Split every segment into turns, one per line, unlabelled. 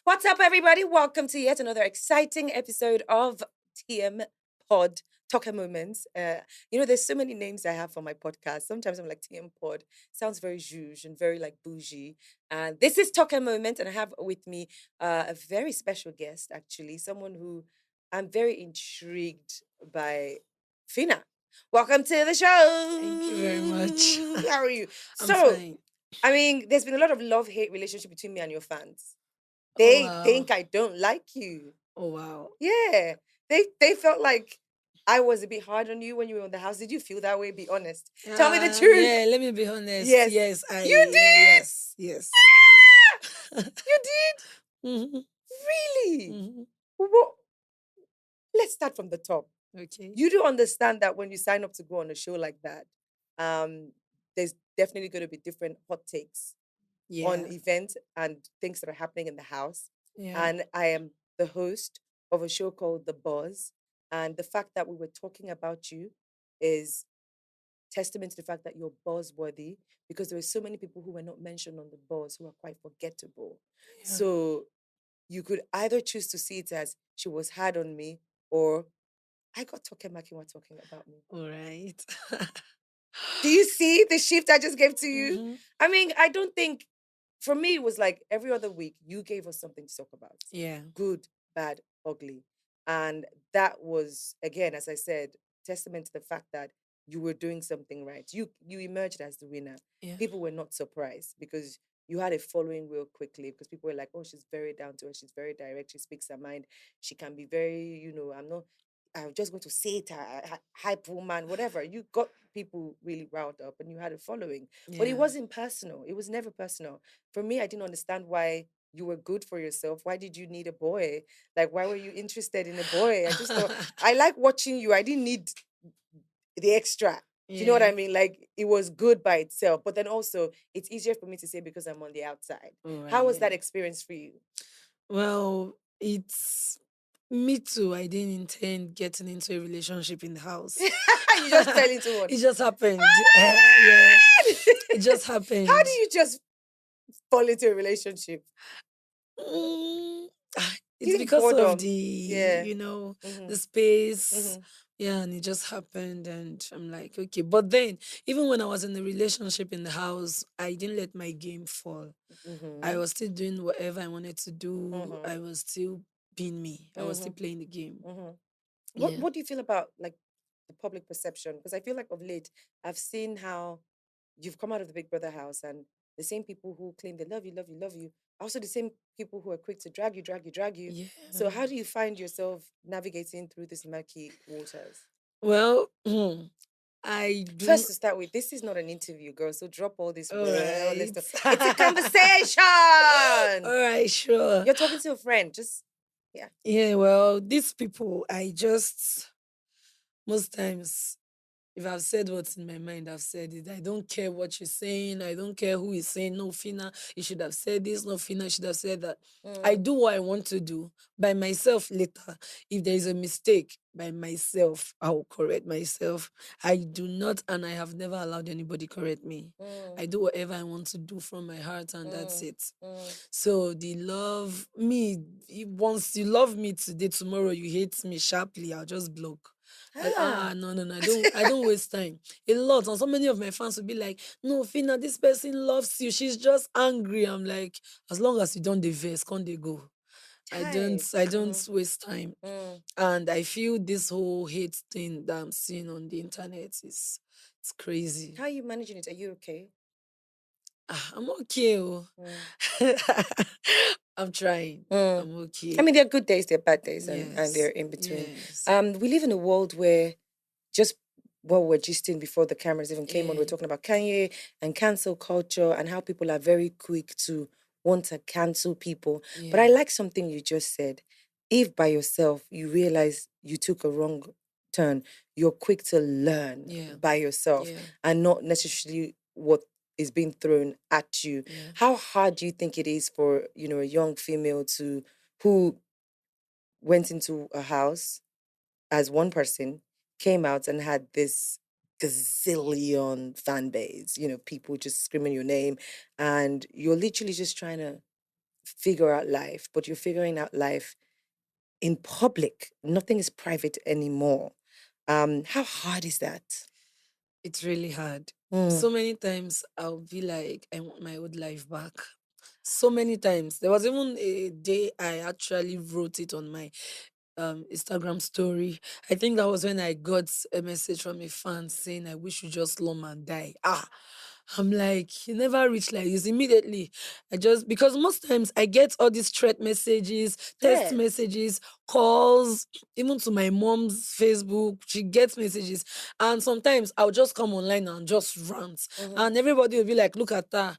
What's up, everybody? Welcome to yet another exciting episode of TM Pod Talker Moments. There's so many names I have for my podcast. Sometimes I'm like TM Pod. Sounds very zhuzh and very like bougie. And this is Talker Moment, and I have with me a very special guest, actually, someone who I'm very intrigued by. Fina, welcome to the show.
Thank you very much.
How are you?
I'm
So,
fine.
there's been a lot of love-hate relationship between me and your fans.
Oh
They
wow.
think I don't like you.
Oh wow.
Yeah. They felt like I was a bit hard on you when you were in the house. Did you feel that way? Be honest. Tell me the truth.
Yeah, let me be honest.
Yes.
Yes,
You did.
yes.
Ah! You did?
hmm
Really?
hmm
What? Let's start from the top.
Okay.
You do understand that when you sign up to go on a show like that, um, there's definitely going to be different hot takes on
Yeah.
events and things that are happening in the house.
Yeah.
And I am the host of a show called The Buzz. And the fact that we were talking about you is testament to the fact that you're buzzworthy because there were so many people who were not mentioned on The Buzz who are quite forgettable.
Yeah.
So you could either choose to see it as she was hard on me or I got talking Makinwa talking about me.
All right.
Do you see the shift I just gave to you?
hmm
I don't think for me it was like every other week you gave us something to talk about.
Yeah.
Good, bad, ugly. And that was again, as I said, testament to the fact that you were doing something right. You emerged as the winner.
Yeah.
People were not surprised because you had a following real quickly because people were like, oh, she's very down to earth, she's very direct, she speaks her mind, she can be very, I'm just going to say it, hype woman, whatever. You got people really riled up and you had a following. But it
Yeah.
wasn't personal. It was never personal. For me, I didn't understand why you were good for yourself. Why did you need a boy? Like, why were you interested in a boy? I just thought, I like watching you. I didn't need the extra. Do you know what
Yeah.
I mean? Like, it was good by itself. But then also, it's easier for me to say because I'm on the outside.
All right.
How was
Yeah.
that experience for you?
Well, it's me too. I didn't intend getting into a relationship in the house.
You just fell into one.
It just happened. Yeah. It just
How
happened.
do you just fall into a relationship?
Mm,
Do you
it's
think
because of
boredom? Yeah.
the
Mm-hmm.
space.
Mm-hmm.
Yeah, and it just happened. And I'm like, okay. But then, even when I was in a relationship in the house, I didn't let my game fall. I
Mm-hmm.
was still doing whatever I wanted to do.
Mm-hmm.
I was still being me. I was
Mm-hmm.
still playing the game.
Mm-hmm. What
Yeah.
What do you feel about like the public perception? Because I feel like of late I've seen how you've come out of the Big Brother house, and the same people who claim they love you, love you, love you, are also the same people who are quick to drag you, drag you, drag you.
Yeah.
So how do you find yourself navigating through these murky waters?
Well, I do.
First, to start with, this is not an interview, girl. So drop all this.
All
Well, let's
right.
talk. It's a conversation.
All right, sure.
You're talking to a friend. Just yeah.
Yeah, well, these people, I just most times, if I've said what's in my mind, I've said it. I don't care what you're saying. I don't care who is saying, no, Fina, you should have said this. No, Fina, you should have said that. I
Mm,
do what I want to do by myself later. If there is a mistake by myself, I will correct myself. I do not, and I have never allowed anybody correct me.
mm,
I do whatever I want to do from my heart, and that's
mm,
it.
mm.
So the love me, once you love me today, tomorrow you hate me sharply, I'll just block.
Ah.
No, I don't waste time. A lot. And so many of my fans will be like, no, Fina, this person loves you. She's just angry. I'm like, as long as you don't diverse, can't they go?
Hi.
I don't waste time.
Mm.
And I feel this whole hate thing that I'm seeing on the internet is it's crazy.
How are you managing it? Are you okay?
I'm okay. Oh.
Mm.
I'm trying.
Mm.
I'm okay.
There are good days, there are bad days, and they're
Yes.
in between.
Yes.
We live in a world where just what we're gisting before the cameras even came on, we're
Yeah.
talking about Kanye and cancel culture and how people are very quick to want to cancel people. But I
Yeah.
like something you just said. If by yourself you realize you took a wrong turn, you're quick to learn
Yeah.
by yourself
Yeah.
and not necessarily what is being thrown at you.
Yeah.
How hard do you think it is for, a young female to who went into a house as one person, came out and had this gazillion fan base, people just screaming your name, and you're literally just trying to figure out life, but you're figuring out life in public. Nothing is private anymore. How hard is that?
It's really hard.
Mm.
So many times I'll be like, I want my old life back. So many times. There was even a day I actually wrote it on my Instagram story. I think that was when I got a message from a fan saying, I wish you just slum and die. I'm like, you never reach like this immediately. I just because most times I get all these threat messages, text
Threat.
messages, calls, even to my mom's Facebook. She gets messages, and sometimes I'll just come online and just rant,
Mm-hmm.
and everybody will be like, "Look at her,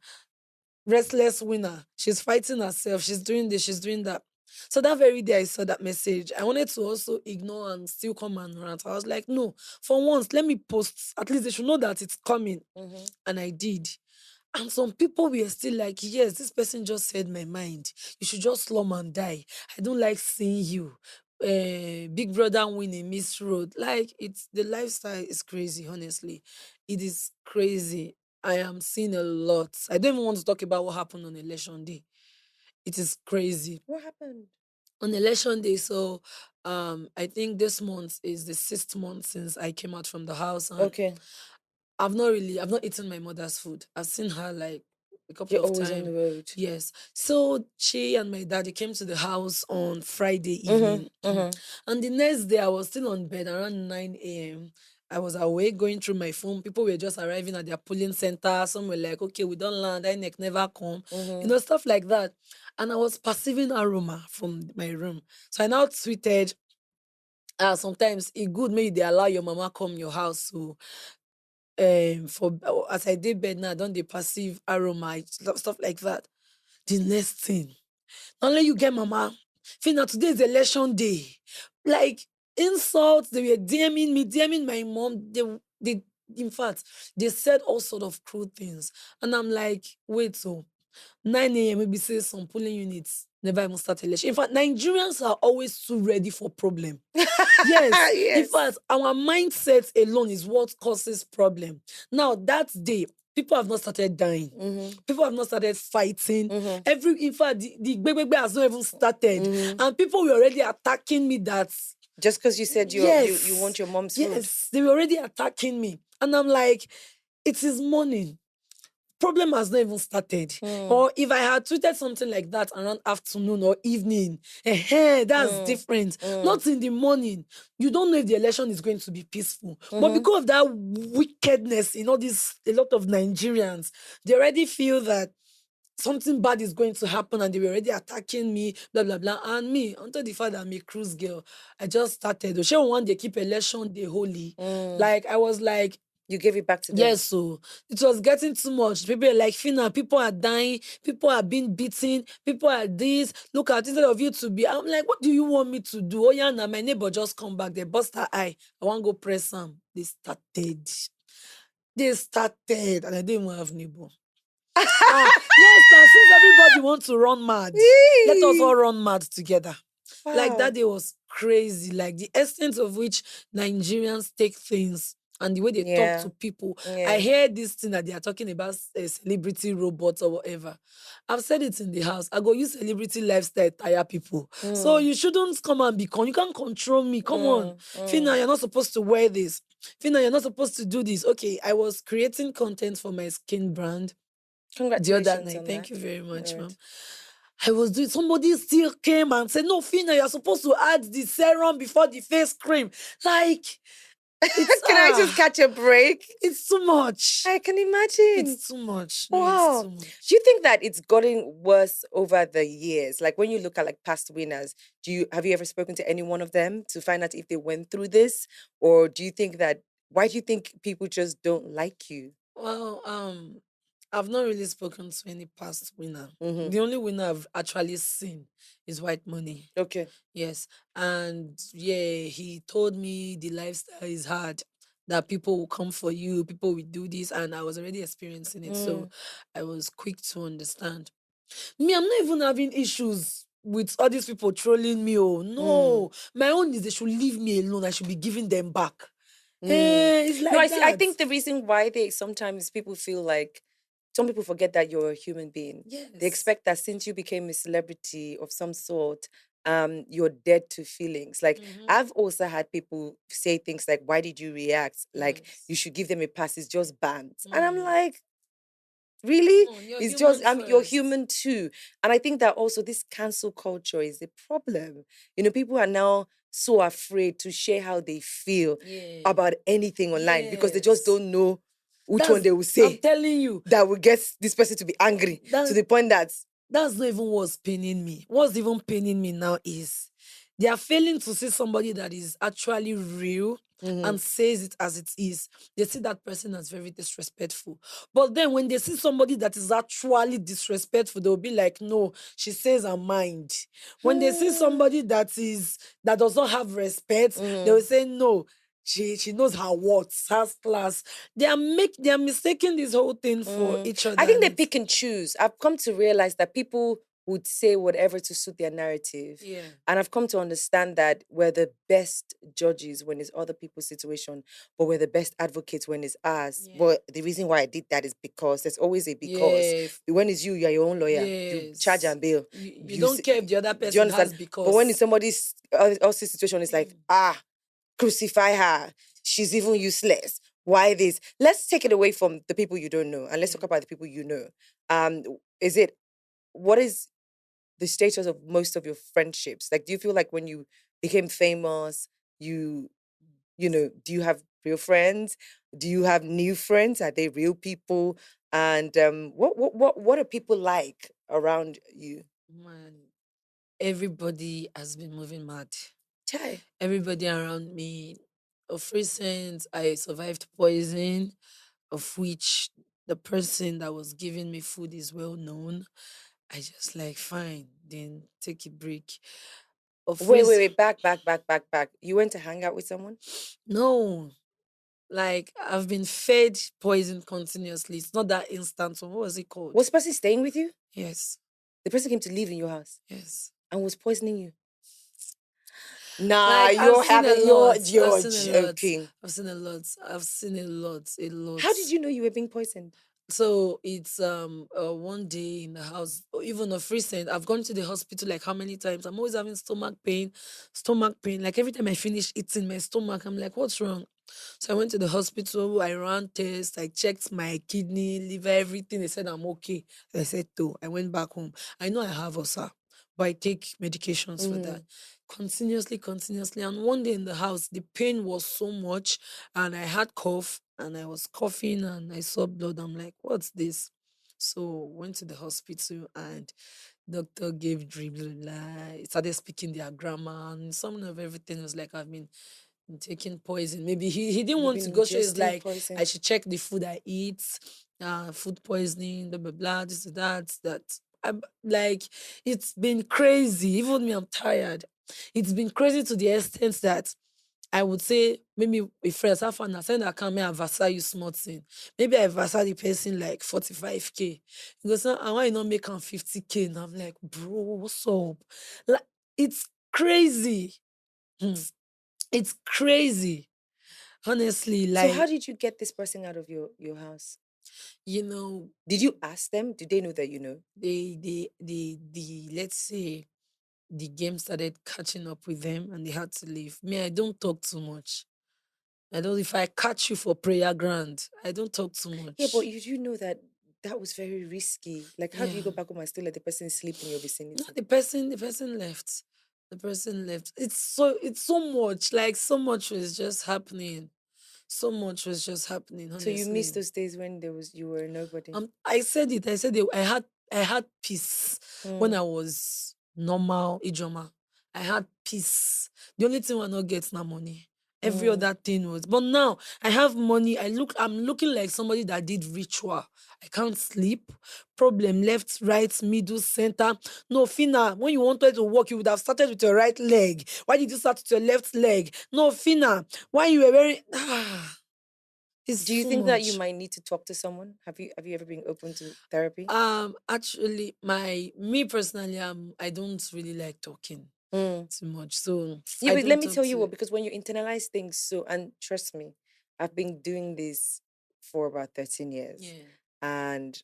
restless winner. She's fighting herself. She's doing this. She's doing that." So that very day I saw that message, I wanted to also ignore and still come and rant. I was like, no, for once, let me post. At least they should know that it's coming.
Mm-hmm.
And I did. And some people were still like, yes, this person just said my mind. You should just slum and die. I don't like seeing you. Big brother winning Miss Road. Like it's the lifestyle is crazy, honestly. It is crazy. I am seeing a lot. I don't even want to talk about what happened on election day. It is crazy.
What happened?
On election day, so I think this month is the 6th month since I came out from the house, and
Okay.
I've not eaten my mother's food. I've seen her like a couple
You're
of
always on the
times.
road.
Yes. So she and my daddy came to the house on Friday
Mm-hmm.
evening.
Mm-hmm.
And the next day I was still on bed around 9 a.m. I was awake going through my phone. People were just arriving at their polling center. Some were like, okay, we don't land, INEC never come.
Mm-hmm.
Stuff like that. And I was perceiving aroma from my room. So I now tweeted, sometimes it good maybe they allow your mama come your house. So for as I did bed now, don't they perceive aroma, stuff like that. The next thing, not only you get mama, Fina, today is election day. Like insults, they were DMing me, DMing my mom. They in fact, they said all sort of cruel things. And I'm like, wait, so 9 a.m. maybe say some polling units never even start election. In fact, Nigerians are always too ready for problem. Yes, in
Yes.
fact, our mindset alone is what causes problem. Now, that day, people have not started dying.
Mm-hmm.
People have not started fighting.
Mm-hmm.
In fact, the Gbegbe has not even started.
Mm-hmm.
And people were already attacking me that,
Just because you said you want
yes,
your mom's food.
yes, they were already attacking me. And I'm like, it is morning, problem has not even started.
Mm.
Or if I had tweeted something like that around afternoon or evening, that's
Mm.
different.
Mm.
Not in the morning. You don't know if the election is going to be peaceful. But
Mm-hmm.
because of that wickedness in all this, a lot of Nigerians, they already feel that something bad is going to happen and they were already attacking me, blah, blah, blah. And me, until the fact that I'm a cruise girl, I just started. She one day keep election day holy.
Mm.
Like, I was like,
You gave it back to them.
yes, so it was getting too much. People are like, Fina, people are dying, people are being beaten, people are this. Look at instead of you to be. I'm like, what do you want me to do? Oh, yeah, now my neighbor just come back. They bust her eye. I want to go press some. They started. And I didn't even have neighbor. Yes, now since everybody wants to run mad, let us all
Yee.
run mad together. Like that
Wow.
day was crazy. Like the extent of which Nigerians take things and the way they talk
Yeah.
to people. I
Yeah.
hear this thing that they are talking about celebrity robots or whatever. I've said it in the house. I go use celebrity lifestyle tire people. So
Mm.
you shouldn't come and you can't control me. Come on.
Mm. Mm.
Fina, you're not supposed to wear this. Fina, you're not supposed to do this. Okay, I was creating content for my skin brand the other
Congratulations
night.
on
Thank
that.
you very much,
Good.
ma'am. I was doing somebody still came and said, no, Fina, you're supposed to add the serum before the face cream. Like, it's
Can I just catch a break?
it's too much.
I can imagine.
It's too much. No, it's
Wow.
too
Do
much.
you think that it's gotten worse over the years? Like when you look at like past winners, have you ever spoken to any one of them to find out if they went through this? Or do you think that why do you think people just don't like you?
Well, I've not really spoken to any past winner.
Mm-hmm.
The only winner I've actually seen is White Money.
Okay.
Yes. And yeah, he told me the lifestyle is hard, that people will come for you, people will do this, and I was already experiencing it. So
Mm.
I was quick to understand. Me, I'm not even having issues with all these people trolling me. Oh,
Mm.
no. My own is they should leave me alone. I should be giving them back.
Mm.
It's
No, I
like
see. I
that.
think the reason why they sometimes people feel like some people forget that you're a human being.
Yes.
They expect that since you became a celebrity of some sort, you're dead to feelings. Like I've also had people say things like, "Why did you react? Like you should give them a pass. It's just bands." And I'm like, really?
Come on, you're
It's
human
just you're
first.
human too. And I think that also this cancel culture is a problem. You know, people are now so afraid to share how they feel
Yeah.
about anything online because they just
Yes.
don't know which one
That's,
they will
I'm
say
telling you,
that will get this person to be angry to
that
the point that
that's not even what's paining me. What's even paining me now is they are failing to see somebody that is actually real and says it as it is. They see that person as very disrespectful. But then when they see somebody that is actually disrespectful, they'll be like, no, she says her mind. When they see somebody that does not have respect, they will say, no, she knows her words, has class. They are mistaking this whole thing for each other.
I think
and
they
it's-
pick and choose. I've come to realize that people would say whatever to suit their narrative.
Yeah.
And I've come to understand that we're the best judges when it's other people's situation, but we're the best advocates when it's ours.
Yeah.
But the reason why I did that is because there's always a because.
Yeah.
When it's you, you're your own lawyer. You charge
Yes.
and bail.
You don't care if the other
Do you
person
understand?
has
But when
because.
it's somebody's else's situation, it's like, crucify her. She's even useless. Why this? Let's take it away from the people you don't know and let's talk about the people you know. What is the status of most of your friendships? Like, do you feel like when you became famous, do you have real friends? Do you have new friends? Are they real people? And what are people like around you?
Man, everybody has been moving mad.
Chai.
Everybody around me. Of recent, I survived poison, of which the person that was giving me food is well known. I just like, fine, then take a break. Of
Wait, back. You went to hang out with someone?
No, like I've been fed poison continuously. It's not that instant. So what was it called?
Was the person staying with you?
Yes,
The person came to live in your house
yes.
and was poisoning you. Nah,
Like I've
you're
seen a
having
lot. I've
you're
seen a lot.
joking.
I've seen a lot. I've seen a lot. A lot.
How did you know you were being poisoned?
So it's one day in the house, or even of recent, I've gone to the hospital like how many times? I'm always having stomach pain, stomach pain. Like every time I finish eating my stomach, I'm like, what's wrong? So I went to the hospital, I ran tests, I checked my kidney, liver, everything. They said I'm okay. I said so. I went back home. I know I have ulcer, but I take medications for that. Continuously. And one day in the house, the pain was so much, and I had cough, and I was coughing, and I saw blood. I'm like, what's this? So went to the hospital, and doctor gave drip, blah, blah, blah. Started speaking their grammar, and some of everything was like, I've been taking poison. Maybe he didn't
You've
want to
been
go. So it's
ingesting
like I
poison.
should check the food I eat, food poisoning, blah blah blah, this that. Like it's been crazy. Even me, I'm tired. It's been crazy to the extent that I would say maybe a friend, have fun, send account, may I versa you small thing. Maybe I versa the person like 45K. He goes, and why you not make him 50K? And I'm like, bro, what's up? Like, it's crazy. Hmm. It's crazy. Honestly,
So how
like,
did you get this person out of your house?
you know,
Did you ask them? Did they know that you know?
the let's say the game started catching up with them and they had to leave. Me, I don't talk too much. I don't, if I catch you for prayer ground, I don't talk too
Yeah, but
much.
you know that that was very risky. Like, how do you
Yeah.
go back home and still let the person sleep in your
No,
vicinity?
the person left. The person left. It's so much. Like so much was just happening. So much was just happening,
So you missed
honestly.
those days when you were nobody.
I said it. I said it. I had peace when
Mm,
I was normal Ijoma. I had peace. The only thing I not get now money. Every
mm.
other thing was. But now I have money. I'm looking like somebody that did ritual. I can't sleep. Problem left, right, middle, center. No, Fina, when you wanted to walk, you would have started with your right leg. Why did you start with your left leg? No, Fina, why you were wearing
Do
it's
you
too
think that you
much.
might need to talk to someone? Have you ever been open to therapy?
Actually, me personally, I don't really like talking
Mm.
too much, so
Yeah,
I
but let
don't
me
talk
tell you what,
to.
because when you internalize things so, and trust me, I've been doing this for about 13 years.
Yeah,
And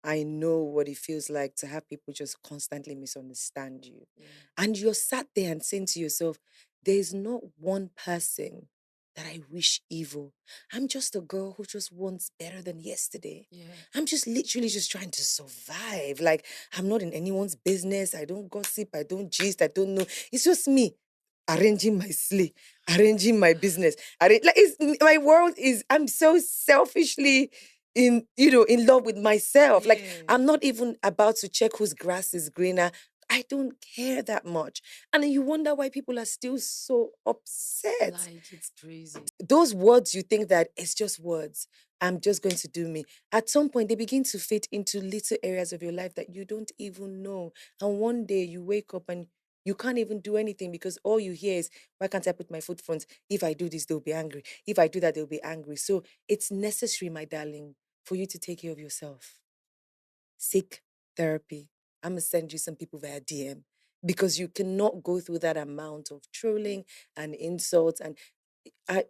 I know what it feels like to have people just constantly misunderstand you.
Yeah.
And you're sat there and saying to yourself, there's not one person that I wish evil. I'm just a girl who just wants better than yesterday.
Yeah.
I'm just literally just trying to survive. Like, I'm not in anyone's business. I don't gossip. I don't gist. I don't know. It's just me arranging my sleep, arranging my business. My world is, I'm so selfishly in love with myself. Like,
Yeah.
I'm not even about to check whose grass is greener. I don't care that much. And then you wonder why people are still so upset.
Like, it's crazy.
Those words, you think that it's just words. I'm just going to do me. At some point, they begin to fit into little areas of your life that you don't even know. And one day you wake up and you can't even do anything because all you hear is, why can't I put my foot front? If I do this, they'll be angry. If I do that, they'll be angry. So it's necessary, my darling, for you to take care of yourself. Seek therapy. I'm going to send you some people via DM because you cannot go through that amount of trolling and insults. And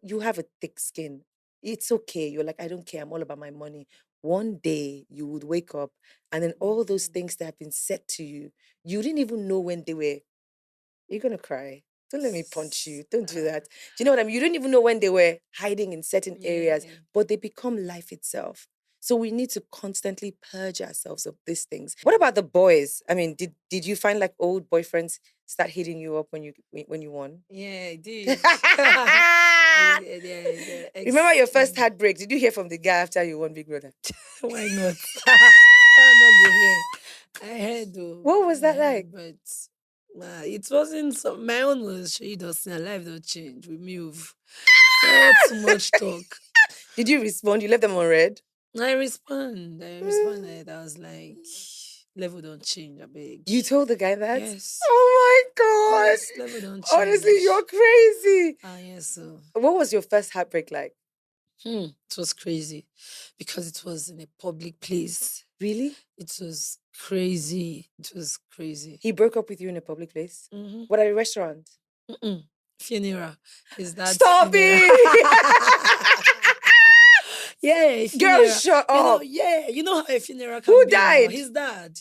you have a thick skin. It's okay. You're like, I don't care. I'm all about my money. One day you would wake up and then all those things that have been said to you, you didn't even know when they were. You're going to cry. Don't let me punch you. Don't do that. Do you know what I mean? You didn't even know when they were hiding in certain areas,
Yeah.
but they become life itself. So we need to constantly purge ourselves of these things. What about the boys? I mean, did you find like old boyfriends start hitting you up when you won?
Yeah, I did.
Remember your first heartbreak? Did you hear from the guy after you won Big Brother?
Why not? Why not go here? I heard though.
What was
I
that
heard,
like?
but it wasn't so. My own was she does not life don't change. We move. Not too much talk.
Did you respond? You left them on red?
I responded. I was like, level don't change, I beg.
You told the guy that?
Yes.
Oh my God.
Yes, level don't change.
Honestly, you're crazy.
Yes, so.
What was your first heartbreak like?
It was crazy because it was in a public place.
Really?
It was crazy. It was crazy.
He broke up with you in a public place?
Mm-hmm.
What, at a restaurant?
Funeral. Is that
Stop
funeral?
it!
Yeah,
Girl,
funeral.
shut
You know,
up.
yeah, you know how a funeral can
Who
be now.
died?
His dad.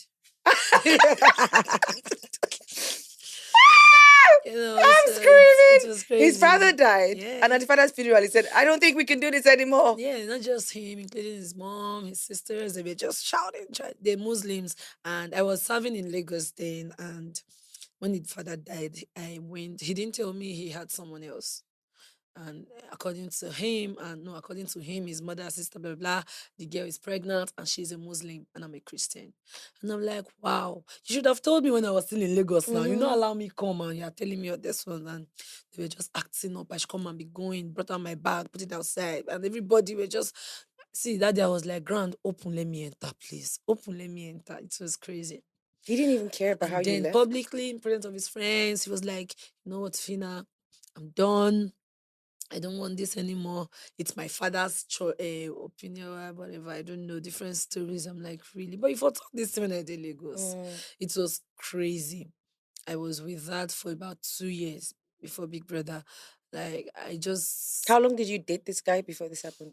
You know,
I'm
so it
screaming.
was crazy.
His father died.
Yeah.
And at the father's funeral, he said, I don't think we can do this anymore.
Yeah, not just him, including his mom, his sisters. They were just shouting. They're Muslims. And I was serving in Lagos then. And when his father died, I went. He didn't tell me he had someone else. And according to him, his mother, sister, blah, blah, blah, the girl is pregnant and she's a Muslim and I'm a Christian. And I'm like, wow, you should have told me when I was still in Lagos now. You know, allow me come and you're telling me all this one. And they were just acting up. I should come and be going, brought out my bag, put it outside. And everybody were just, see, that day I was like, Grand, open, let me enter, please. Open, let me enter. It was crazy.
He didn't even care about how
And
you
then
left.
publicly, in presence of his friends, he was like, you know what, Fina, I'm done. I don't want this anymore. It's my father's opinion, or whatever. I don't know, different stories. I'm like, really? But if I talk this when I did Lagos, it was crazy. I was with that for about 2 years before Big Brother. Like, I just.
How long did you date this guy before this happened?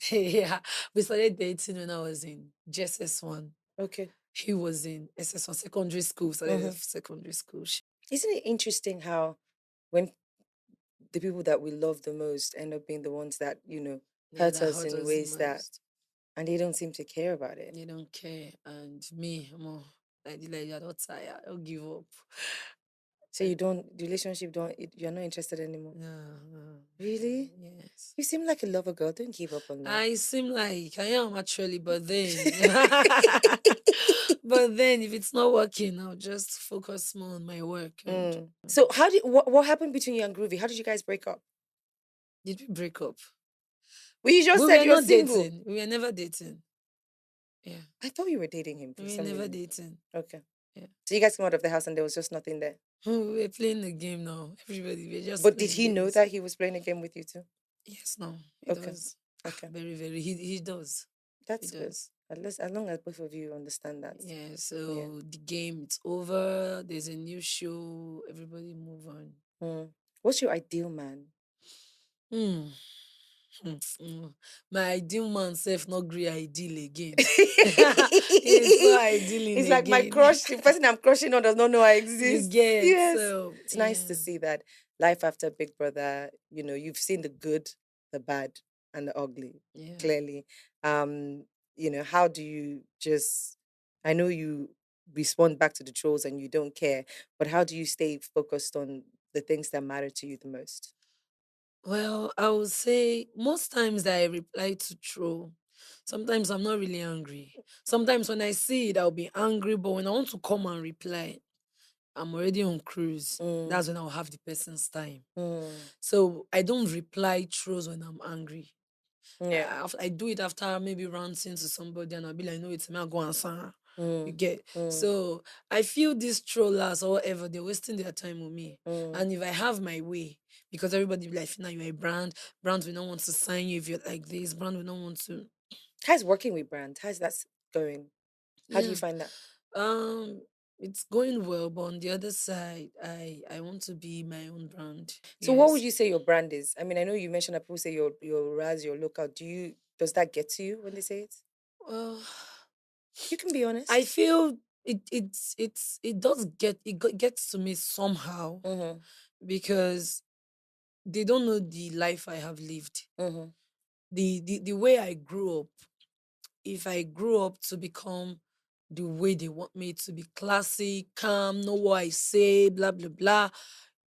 Yeah, we started dating when I was in JSS1.
Okay.
He was in SS1 secondary school, secondary school.
Isn't it interesting how when the people that we love the most end up being the ones that, hurt
that
us
hurt
in
us the
ways that,
most.
and they don't seem to care about it.
They don't care. And me, I did like that. Not tired. I'll give up.
So the relationship you're not interested anymore.
No.
Really?
Yes.
You seem like a lover girl. Don't give up on that.
I seem like I am actually, but then, but then if it's not working, I'll just focus more on my work. And
So what happened between you and Groovy? How did you guys break up?
did we break up?
Well, you just
We
said
were
you're
not
single.
dating. We were never dating. Yeah.
I thought you were dating him for
We were
some
never
reason.
dating.
Okay.
Yeah.
So you guys came out of the house and there was just nothing there.
We were playing the game now. Everybody, we're just.
But did he
playing
know
games.
that he was playing a game with you too?
Yes, no, he
Okay.
does.
Okay.
Very, very. He does.
That's
He
good.
does.
As long as both of you understand that.
Yeah, so the game, it's over. There's a new show. Everybody move on.
What's your ideal man?
Mm. My ideal man self not gree ideal again. It's not idealing
It's like my
again.
crush, the person I'm crushing on does not know I
You
exist.
get
Yes.
so
It's nice to
yeah,
see that life after Big Brother, you've seen the good, the bad, and the ugly,
yeah.
clearly. Um, how do you just, I know you respond back to the trolls and you don't care, but how do you stay focused on the things that matter to you the most?
Well, I would say most times that I reply to troll, sometimes I'm not really angry. Sometimes when I see it, I'll be angry, but when I want to come and reply, I'm already on cruise.
Mm,
That's when I'll have the person's time.
mm,
So I don't reply trolls when I'm angry.
yeah.
I do it after maybe ranting to somebody and I'll be like, no, it's me, I'll go answer her. You
Mm,
get
mm,
so I feel these trollers or whatever, they're wasting their time with me.
mm.
And if I have my way, because everybody be like, now you're a brand will not want to sign you if you're like this, brand will not want to.
How's working with brands? How's that going? How do you
Yeah.
find that?
Um it's going well, but on the other side, I want to be my own brand.
So what would
Yes.
you say your brand is? I mean, I know you mentioned that people say your Raz, your local. Does that get to you when they say it?
Well,
You can be
I
honest.
feel it does gets to me somehow
Mm-hmm.
because they don't know the life I have lived.
Mm-hmm.
The way I grew up, if I grew up to become the way they want me to be classy, calm, know what I say, blah blah blah.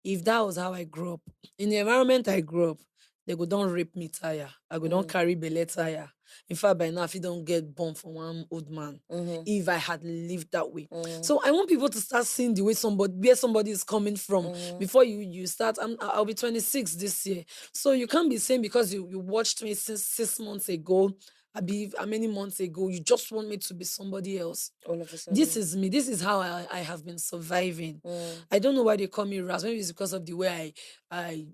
If that was how I grew up, in the environment I grew up, they go don't rape me tire. I go don't
Mm,
carry belly tire. In fact, by now, if you don't get born from one old man,
mm-hmm.
if I had lived that way.
Mm-hmm.
So I want people to start seeing the way where somebody is coming from
Mm-hmm.
before you start. I'll be 26 this year. So you can't be saying because you watched me since 6 months ago, I be how many months ago, you just want me to be somebody else.
All of a
This
sudden.
is me. This is how I have been surviving.
Mm,
I don't know why they call me Raz. Maybe it's because of the way I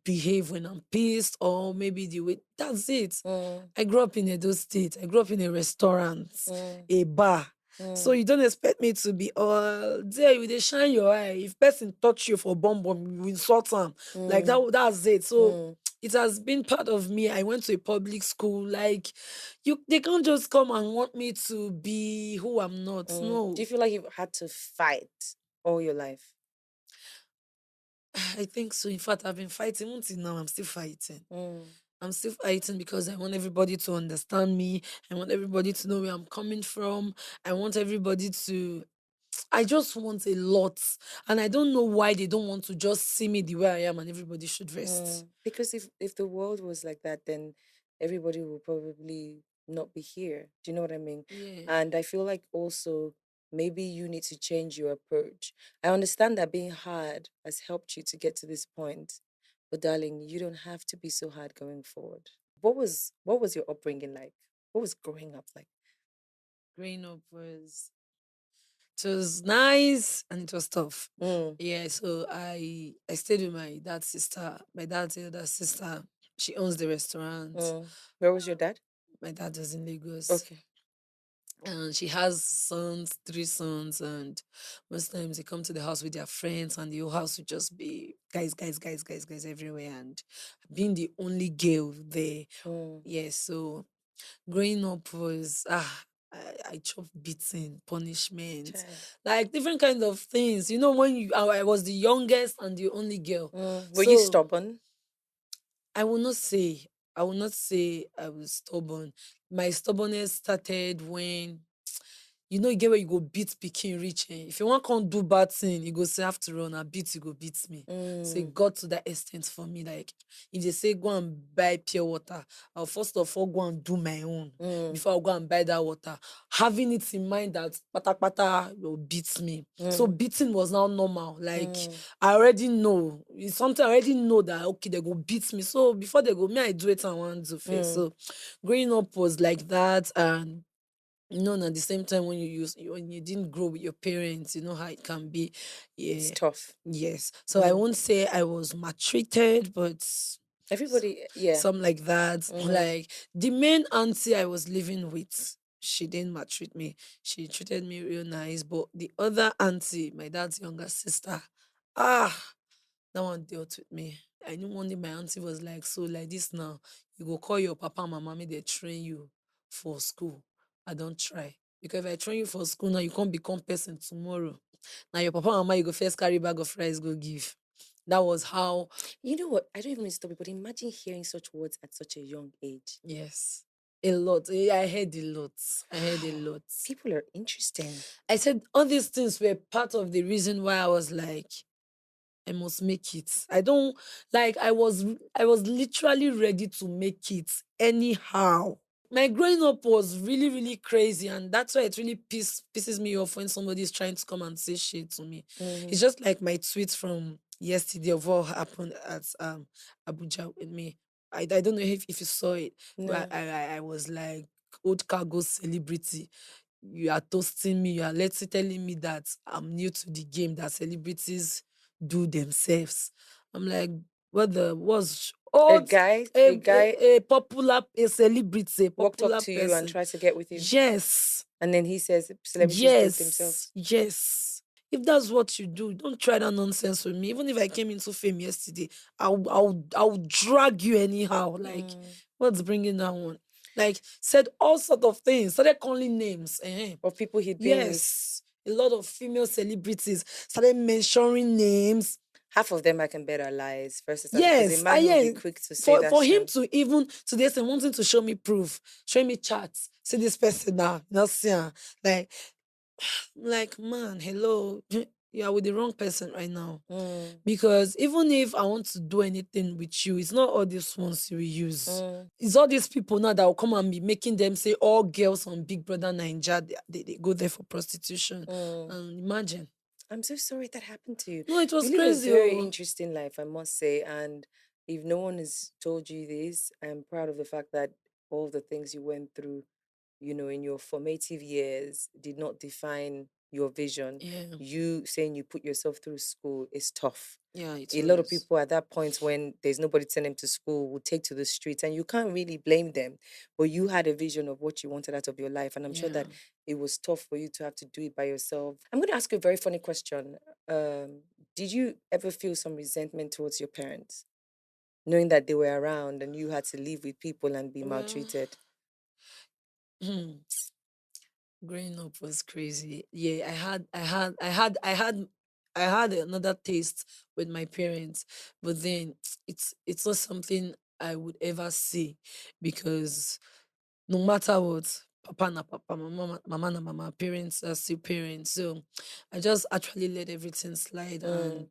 behave when I'm pissed, or maybe the way that's it.
mm,
I grew up in Edo State. I grew up in a restaurant,
mm,
a bar. So
mm,
you don't expect me to be all there. You dey shine your eye. If person touch you for bomb bomb, you insult them. Like
mm,
that. That's it. So
mm,
it has been part of me. I went to a public school. Like they can't just come and want me to be who I'm not.
mm. Do
No,
you feel like you've had to fight all your life?
I think so. In fact, I've been fighting until now. I'm still fighting.
Mm,
I'm still fighting because I want everybody to understand me. I want everybody to know where I'm coming from. I want everybody to. I just want a lot. And I don't know why they don't want to just see me the way I am and everybody should rest.
Because if the world was like that, then everybody would probably not be here. Do you know what I mean?
Yeah.
And I feel like also maybe you need to change your approach. I understand that being hard has helped you to get to this point, but darling, you don't have to be so hard going forward. What was your upbringing like? What was growing up like?
Growing up it was nice and it was tough.
Mm,
Yeah, so I stayed with my dad's sister. My dad's elder sister. She owns the restaurant.
mm. Where was your dad?
My dad is in Lagos.
Okay.
And she has sons, three sons, and most times they come to the house with their friends, and the whole house would just be guys, guys, guys, guys, guys everywhere. And being the only girl there,
Mm,
yes. So growing up was I chopped beating, punishment,
child.
like different kinds of things. When I was the youngest and the only girl,
Were you
so
stubborn?
I will not say I will not say I was stubborn. My stubbornness started when you get where you go beat pikin reach. If you want can't do bad thing, you go say after all na beat you go beat me. So it
Mm,
got to that extent for me. Like if they say go and buy pure water, I'll first of all go and do my own
mm,
before I go and buy that water. Having it in mind that pata pata will beat me. So
mm,
beating was now normal. Like
mm,
I already know. It's something I already know that okay, they go beat me. So before they go, me, I do it and want to face.
mm.
So growing up was like that. And and at the same time, when you didn't grow with your parents, you know how it can be.
It's
Yeah.
tough.
Yes. So I
Mm.
won't say I was maltreated, but
Everybody, yeah.
some like that.
Mm-hmm.
Like the main auntie I was living with, she didn't maltreat me. She treated me real nice. But the other auntie, my dad's younger sister, ah, that one dealt with me. I knew one day my auntie was like, so like this now, you go call your papa and mama, make they train you for school. I don't try. Because if I train you for school now, you can't become person tomorrow. Now your papa and mama, you go first carry bag of rice, go give. That was how,
You know what? I don't even need to stop it, but imagine hearing such words at such a young age.
yes. A lot. I heard a lot. I heard a
Wow.
lot.
People are interesting.
I said all these things were part of the reason why I was like, I must make it. I don't like I was literally ready to make it anyhow. My growing up was really, really crazy, and that's why it really pisses me off when somebody is trying to come and say shit to me.
Mm-hmm.
It's just like my tweet from yesterday of what happened at Abuja with me. I don't know if you saw it, but
No.
I was like old cargo celebrity. You are toasting me, you are let's telling me that I'm new to the game, that celebrities do themselves. I'm like, what the was
A
old
guy,
a,
a guy
a popular a celebrity, a
walked up
popular
to you and
person.
tried to get with you,
Yes,
and then he says celebrities do it
yes,
themselves.
yes. If that's what you do, don't try that nonsense with me. Even if I came into fame yesterday, I'll drag you anyhow. Like,
Mm.
what's bringing that one? Like, said all sort of things, started calling names.
Of people he'd been with.
Yes, a lot of female celebrities started mentioning names.
Half of them I can bet are lies, first and because a
Yes, I
man will be
yeah.
quick to say
For
that's
him
true.
to even today say wanting to show me proof, show me charts, see this person now, not see her. Like man, hello, you are with the wrong person right now.
Mm,
Because even if I want to do anything with you, it's not all these ones you will use.
mm,
It's all these people now that will come and be making them say all girls on Big Brother Ninja they go there for prostitution.
mm.
Imagine.
I'm so sorry that happened to you.
No, it
You
was
live a
crazy.
very
Oh,
interesting life, I must say. And if no one has told you this, I'm proud of the fact that all the things you went through, in your formative years did not define your vision.
yeah,
You saying you put yourself through school is tough.
yeah, it
A lot of
was.
people at that point when there's nobody to send them to school will take to the streets and you can't really blame them. But you had a vision of what you wanted out of your life. And I'm sure
Yeah.
that it was tough for you to have to do it by yourself. I'm going to ask you a very funny question. Did you ever feel some resentment towards your parents, knowing that they were around and you had to live with people and be
Well,
maltreated?
growing up was crazy. Yeah, I had another taste with my parents, but then it's not something I would ever see because no matter what, papa na papa, mama na mama, parents are still parents. So I just actually let everything slide and
Mm,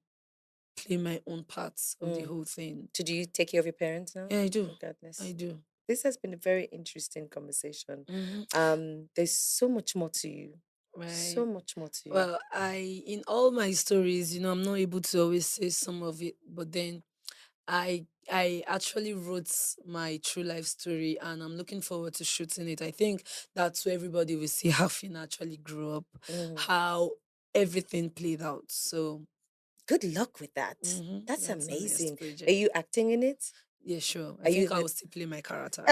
play my own parts of the
mm.
whole thing.
So do you take care of your parents now?
Yeah, I do. I
Regardless.
do.
This has been a very interesting conversation.
Hmm.
There's so much more to you.
Right.
So much more to you.
Well, in all my stories, I'm not able to always say some of it, but then I actually wrote my true life story and I'm looking forward to shooting it. I think that's where everybody will see how Finn actually grew up,
Mm.
how everything played out. So
Good luck with that. That's
that's the next
amazing. Are
project.
you acting in it?
Yeah, sure. I
Are
think
you
I
the
will still play my character.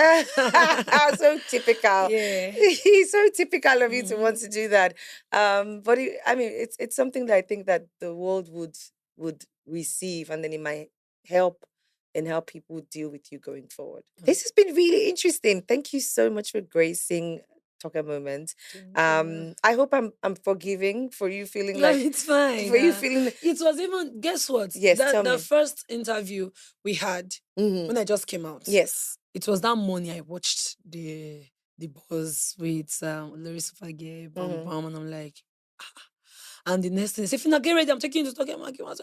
so typical.
Yeah.
He's so typical of you to
Hmm.
want to do that. But I mean, it's something that I think that the world would receive, and then it might help in how people deal with you going forward. This has been really interesting. Thank you so much for gracing Talk a Moment.
Thank you.
I hope I'm forgiving for you feeling
No,
like
it's fine.
for you feeling
It was even, guess what?
yes.
That
Tell
the
me.
first interview we had
Hmm.
when I just came out,
Yes.
it was that morning I watched the buzz with Larissa Fage, Bam
Hmm.
Bam, and I'm like, and the next thing, they say, Fina, get ready, I'm taking you to talk about.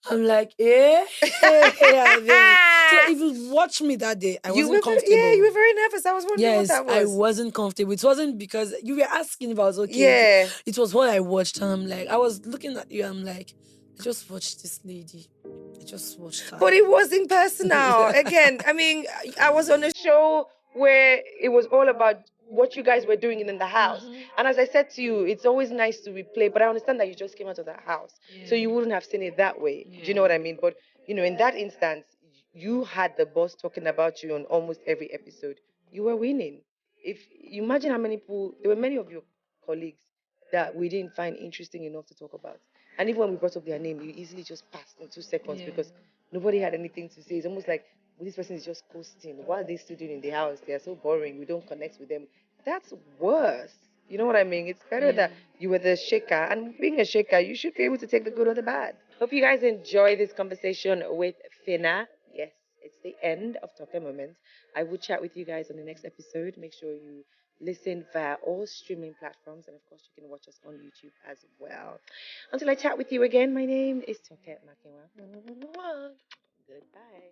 I'm like, eh? I beg. So if you watch me that day, I
You
wasn't
were very, yeah, you
comfortable.
were very nervous. I was wondering what
Yes,
that
I
was.
wasn't comfortable. It wasn't because you were asking if I was okay.
Yeah.
It was what I watched, and I'm like, I was looking at you. I'm like, I just watched this lady. I just watched her.
But it wasn't personal. Again, I mean, I was on a show where it was all about what you guys were doing in the house.
Mhm.
And as I said to you, it's always nice to replay, but I understand that you just came out of that house. So
Yeah,
you wouldn't have seen it that way. Do you
yeah.
know what I mean? But, in that instance, you had the boss talking about you on almost every episode. You were winning. If you imagine how many people, there were many of your colleagues that we didn't find interesting enough to talk about. And even when we brought up their name, you easily just passed in 2 seconds
Yeah.
because nobody had anything to say. It's almost like, well, this person is just coasting. What are they still doing in the house? They are so boring. We don't connect with them. That's worse. You know what I mean? It's better
Yeah.
that you were the shaker. And being a shaker, you should be able to take the good or the bad. Hope you guys enjoy this conversation with Finna. Yes, it's the end of Talker Moments. I will chat with you guys on the next episode. Make sure you listen via all streaming platforms. And of course, you can watch us on YouTube as well. Until I chat with you again, my name is Toket Makinwa. Goodbye.